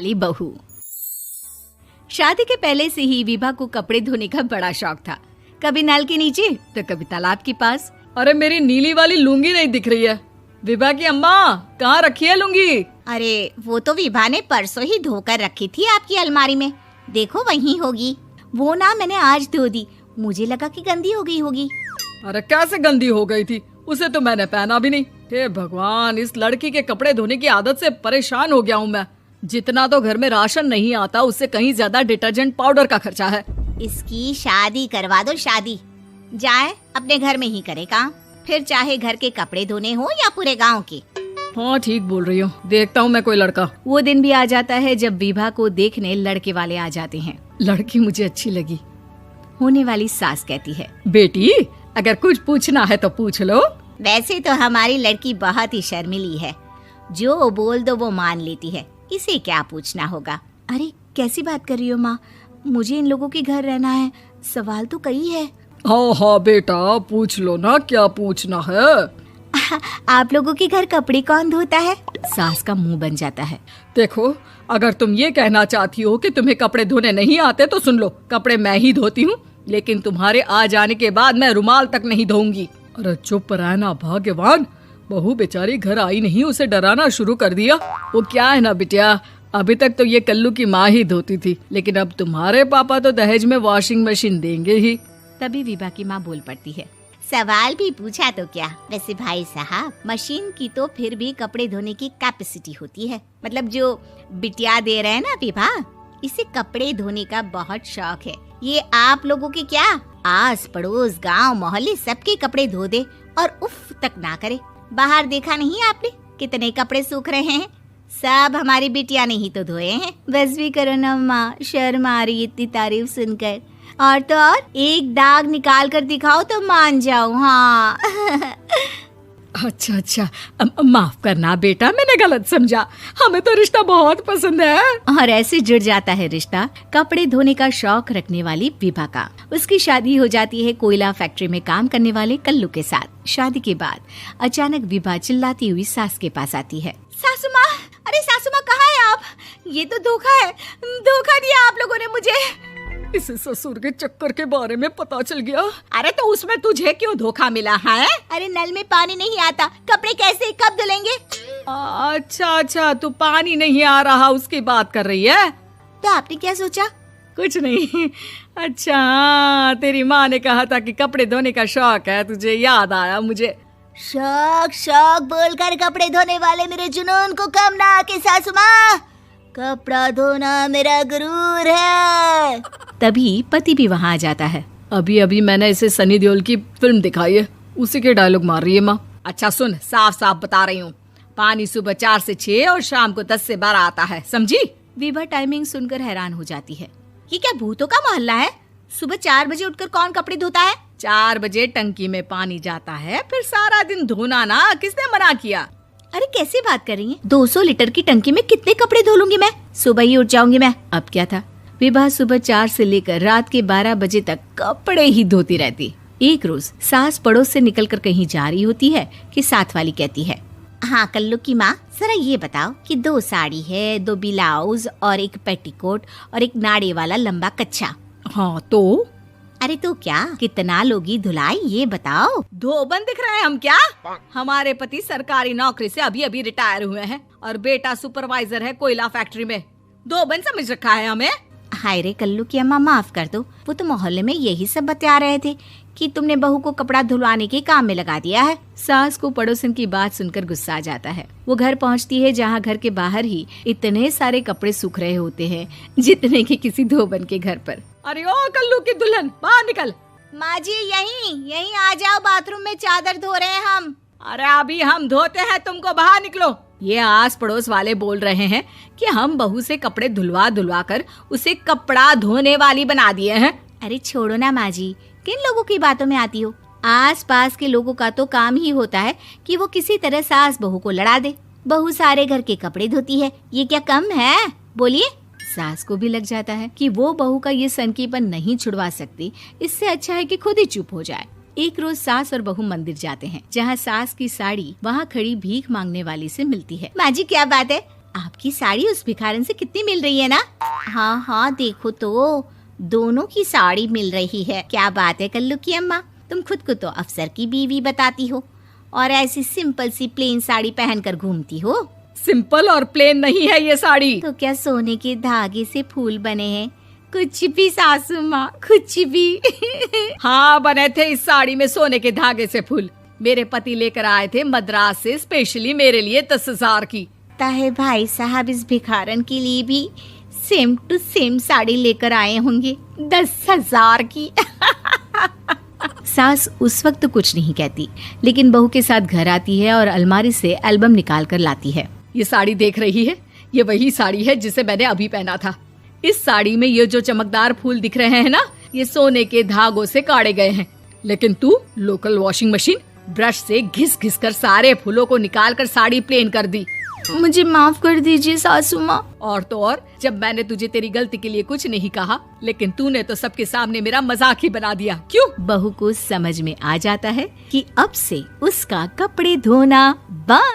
वाली बहू। शादी के पहले से ही विभा को कपड़े धोने का बड़ा शौक था। कभी नल के नीचे तो कभी तालाब के पास। अरे मेरी नीली वाली लुंगी नहीं दिख रही है। विभा की अम्मा, कहाँ रखी है लुंगी? अरे वो तो विभा ने परसों ही धोकर रखी थी आपकी अलमारी में, देखो वहीं होगी। वो ना मैंने आज धो दी, मुझे लगा कि गंदी हो गई होगी। अरे कैसे गंदी हो गई थी, उसे तो मैंने पहना भी नहीं। हे भगवान, इस लड़की के कपड़े धोने की आदत से परेशान हो गया हूँ मैं। जितना तो घर में राशन नहीं आता, उससे कहीं ज्यादा डिटर्जेंट पाउडर का खर्चा है। इसकी शादी करवा दो, शादी जाए अपने घर में ही करे काम, फिर चाहे घर के कपड़े धोने हो या पूरे गांव के। हाँ ठीक बोल रही हूँ, देखता हूँ मैं कोई लड़का। वो दिन भी आ जाता है जब विभा को देखने लड़के वाले आ जाते हैं। लड़की मुझे अच्छी लगी। होने वाली सास कहती है, बेटी अगर कुछ पूछना है तो पूछ लो। वैसे तो हमारी लड़की बहुत ही शर्मीली है, जो बोल दो वो मान लेती है, इसे क्या पूछना होगा। अरे कैसी बात कर रही हो माँ, मुझे इन लोगों के घर रहना है, सवाल तो कई है। हाँ हाँ बेटा, पूछ लो ना, क्या पूछना है। आप लोगों के घर कपड़े कौन धोता है? सास का मुंह बन जाता है। देखो, अगर तुम ये कहना चाहती हो कि तुम्हें कपड़े धोने नहीं आते तो सुन लो, कपड़े मैं ही धोती हूँ, लेकिन तुम्हारे आ जाने के बाद मैं रुमाल तक नहीं धोऊंगी। अरे चुप रहना भाग्यवान, बहू बेचारी घर आई नहीं, उसे डराना शुरू कर दिया। वो क्या है ना बिटिया, अभी तक तो ये कल्लू की माँ ही धोती थी, लेकिन अब तुम्हारे पापा तो दहेज में वॉशिंग मशीन देंगे ही। तभी विभा की माँ बोल पड़ती है, सवाल भी पूछा तो क्या। वैसे भाई साहब, मशीन की तो फिर भी कपड़े धोने की कैपेसिटी होती है। मतलब जो बिटिया दे रहे हैं ना विभा, इसे कपड़े धोने का बहुत शौक है। ये आप लोगों के क्या, आस पड़ोस गांव मोहल्ले सबके कपड़े धो दे और उफ तक ना करे। बाहर देखा नहीं आपने कितने कपड़े सूख रहे हैं, सब हमारी बिटिया ने ही तो धोए हैं। बस भी करो ना माँ, शर्म आ रही इतनी तारीफ सुनकर। और तो और एक दाग निकाल कर दिखाओ तो मान जाओ। हाँ अच्छा, माफ करना बेटा, मैंने गलत समझा। हमें तो रिश्ता बहुत पसंद है। और ऐसे जुड़ जाता है रिश्ता कपड़े धोने का शौक रखने वाली विभा का। उसकी शादी हो जाती है कोयला फैक्ट्री में काम करने वाले कल्लू के साथ। शादी के बाद अचानक विभा चिल्लाती हुई सास के पास आती है। सासू माँ, अरे सासू माँ कहाँ है आप? ये तो धोखा है, धोखा दिया आप लोगों ने मुझे। इसे ससुर के चक्कर के बारे में पता चल गया। अरे तो उसमें तुझे क्यों धोखा मिला है? अरे नल में पानी नहीं आता, कपड़े कैसे कब धुलेंगे? अच्छा, तू पानी नहीं आ रहा उसकी बात कर रही है। तो आपने क्या सोचा? कुछ नहीं। अच्छा, तेरी माँ ने कहा था कि कपड़े धोने का शौक है तुझे, याद आया मुझे। शौक बोलकर कपड़े धोने वाले मेरे जुनून को कम ना आके सासू माँ, कपड़ा धोना मेरा गुरूर है। तभी पति भी वहाँ आ जाता है। अभी मैंने इसे सनी देओल की फिल्म दिखाई है, उसी के डायलॉग मार रही है माँ। अच्छा सुन, साफ साफ बता रही हूँ, पानी सुबह 4 से 6 और शाम को 10 से 12 आता है, समझी? विभा टाइमिंग सुनकर हैरान हो जाती है। ये क्या भूतों का मोहल्ला है? सुबह 4 बजे उठकर कौन कपड़े धोता है? 4 बजे टंकी में पानी जाता है, फिर सारा दिन धोना ना, किसने मना किया? अरे कैसी बात कर रही हैं? 200 लीटर की टंकी में कितने कपड़े धो लूंगी मैं, सुबह ही उठ जाऊंगी मैं। अब क्या था, विभा सुबह 4 से लेकर रात के 12 बजे तक कपड़े ही धोती रहती। एक रोज सास पड़ोस से निकलकर कहीं जा रही होती है कि साथ वाली कहती है, हाँ कल्लू की माँ, जरा ये बताओ कि 2 साड़ी है, 2 ब्लाउज और एक पेटीकोट और एक नाड़े वाला लंबा कच्छा। हाँ तो? अरे तो क्या, कितना लोगी धुलाई ये बताओ। धोबन दिख रहे हैं हम क्या? हमारे पति सरकारी नौकरी से अभी रिटायर हुए हैं और बेटा सुपरवाइजर है कोयला फैक्ट्री में। धोबन समझ रखा है हमें। हाय रे कल्लू की अम्मा, माफ कर दो, वो तो मोहल्ले में यही सब बता रहे थे कि तुमने बहू को कपड़ा धुलवाने के काम में लगा दिया है। सास को पड़ोसन की बात सुनकर गुस्सा आ जाता है। वो घर पहुंचती है जहां घर के बाहर ही इतने सारे कपड़े सूख रहे होते हैं जितने कि किसी धोबन के घर पर। अरे ओ कल्लू की दुल्हन, बाहर निकल। माँ जी यहीं आ जाओ, बाथरूम में चादर धो रहे हैं हम। अरे अभी हम धोते हैं, तुमको बाहर निकलो। ये आस पड़ोस वाले बोल रहे हैं कि हम बहू से कपड़े धुलवा कर उसे कपड़ा धोने वाली बना दिए हैं। अरे छोड़ो ना माँ जी, किन लोगों की बातों में आती हो? आस पास के लोगों का तो काम ही होता है कि वो किसी तरह सास बहू को लड़ा दे। बहू सारे घर के कपड़े धोती है, ये क्या कम है? बोलिए। सास को भी लग जाता है कि वो बहू का ये सनकीपन नहीं छुड़वा सकती, इससे अच्छा है कि खुद ही चुप हो जाए। एक रोज सास और बहू मंदिर जाते हैं, जहाँ सास की साड़ी वहाँ खड़ी भीख मांगने वाली से मिलती है। माँ जी क्या बात है, आपकी साड़ी उस भिखारन से कितनी मिल रही है ना? हाँ हाँ देखो तो, दोनों की साड़ी मिल रही है। क्या बात है कल्लू की अम्मा, तुम खुद को तो अफसर की बीवी बताती हो और ऐसी सिंपल सी प्लेन साड़ी पहनकर घूमती हो। सिंपल और प्लेन नहीं है ये साड़ी। तो क्या सोने के धागे से फूल बने हैं? कुछ भी सासू माँ, कुछ भी। हाँ बने थे इस साड़ी में सोने के धागे से फूल। मेरे पति लेकर आए थे मद्रास से स्पेशली मेरे लिए 10,000 की। ताहे भाई साहब इस भिखारन के लिए भी सेम टू सेम साड़ी लेकर आए होंगे 10,000 की। सास उस वक्त तो कुछ नहीं कहती, लेकिन बहू के साथ घर आती है और अलमारी से एल्बम निकाल कर लाती है। ये साड़ी देख रही है, ये वही साड़ी है जिसे मैंने अभी पहना था। इस साड़ी में ये जो चमकदार फूल दिख रहे हैं ना, ये सोने के धागों से काढ़े गए हैं। लेकिन तू लोकल वॉशिंग मशीन ब्रश से घिस घिस कर सारे फूलों को निकाल कर साड़ी प्लेन कर दी। मुझे माफ कर दीजिए सासू माँ। और तो और, जब मैंने तुझे तेरी गलती के लिए कुछ नहीं कहा, लेकिन तूने तो सबके सामने मेरा मजाक ही बना दिया। क्यों? बहू को समझ में आ जाता है कि अब से उसका कपड़े धोना बंद।